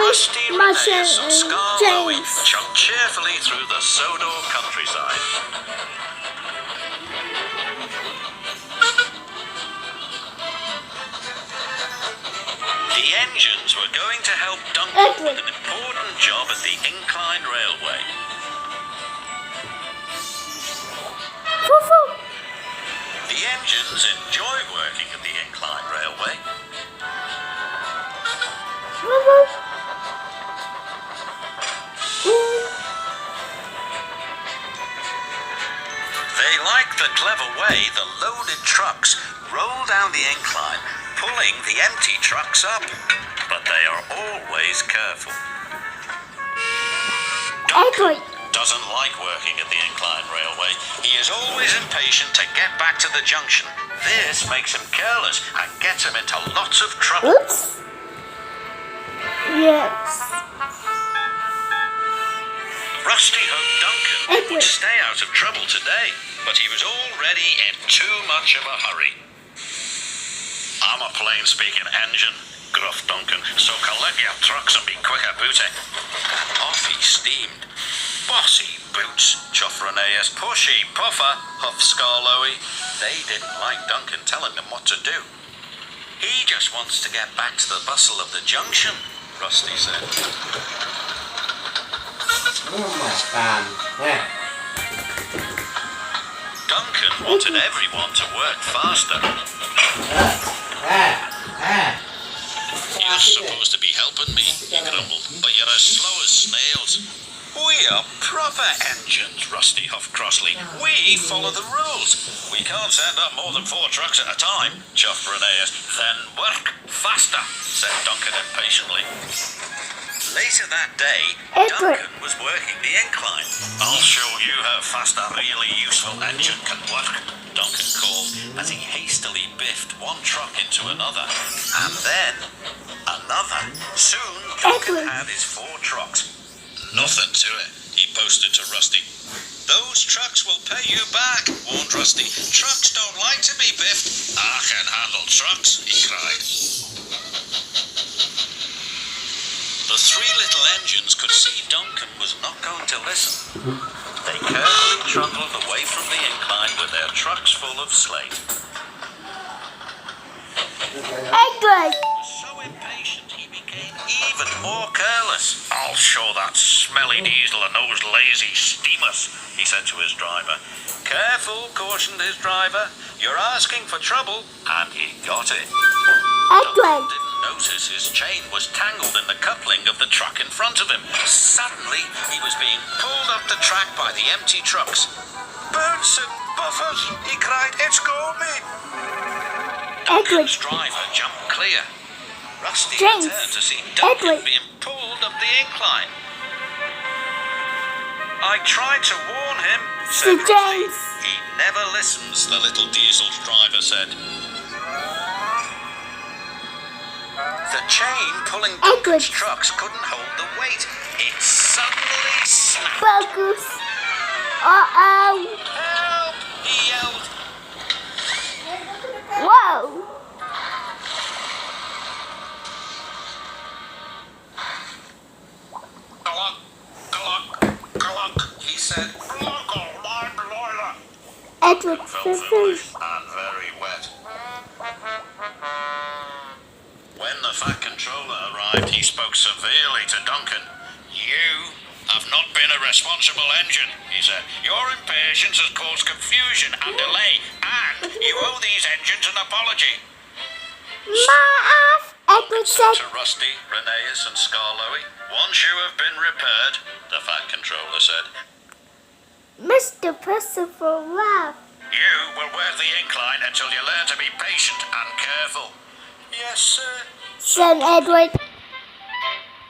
Rusty Masha Rheneas and and Skarloey James. chugged cheerfully through the Sodor countryside. The engines were going to help Duncan with an important job at the incline railway. The engines enjoy working at the incline railway. They like the clever way the loaded trucks roll down the incline, pulling the empty trucks up. But they are always careful. Duncan doesn't like working at the incline railway. He is always impatient to get back to the junction. This makes him careless and gets him into lots of trouble. Oops. Yes. Rusty hoped Duncan would stay out of trouble today, but he was already in too much of a hurry. I'm a plain-speaking engine, gruffed Duncan, so collect your trucks and be quick about it. Off he steamed. Bossy boots, chuffed Rheneas. Pushy puffer, huffed Skarloey. They didn't like Duncan telling them what to do. He just wants to get back to the bustle of the junction, Rusty said. Duncan wanted everyone to work faster. You're supposed to be helping me, he grumbled, but you're as slow as snails. We are proper engines, Rusty huffed crossly. We follow the rules. We can't send up more than 4 trucks at a time, chuffed Rheneas. Then work faster, said Duncan impatiently. Later that day, Duncan was working the incline. I'll show you how fast a really useful engine can work, Duncan called as he hastily biffed one truck into another. And then another. Soon, Duncan had his 4 trucks. Nothing to it, he boasted to Rusty. Those trucks will pay you back, warned Rusty. Trucks don't like to be biffed. I can handle trucks, he cried. The 3 little engines could see Duncan was not going to listen. They carefully trundled away from the incline with their trucks full of slate. Edward! He was so impatient he became even more careless. I'll show that smelly diesel and those lazy steamers, he said to his driver. Careful, cautioned his driver. You're asking for trouble, and he got it. Edward! Didn't notice his chain was tangled in the coupling of the truck in front of him. Suddenly, he was being pulled up the track by the empty trucks. Birds and buffers, he cried, it's got me. Duncan's driver jumped clear. Rusty turned to see Duncan being pulled up the incline. I tried to warn him, said Rusty. He never listens, the little diesel's driver said. The chain pulling Duncan's trucks couldn't hold the weight. It suddenly snapped. Focus. Uh-oh. Help! He yelled. Whoa. He said, Edward felt foolish and very wet. When the Fat Controller arrived, he spoke severely to Duncan. You have not been a responsible engine, he said. Your impatience has caused confusion and delay, and you owe these engines an apology. Edward said to Rusty, Rheneas and Skarloey. Once you have been repaired, the Fat Controller said, Mr. Percival laughed. You will work the incline until you learn to be patient and careful. Yes, sir, said Edward.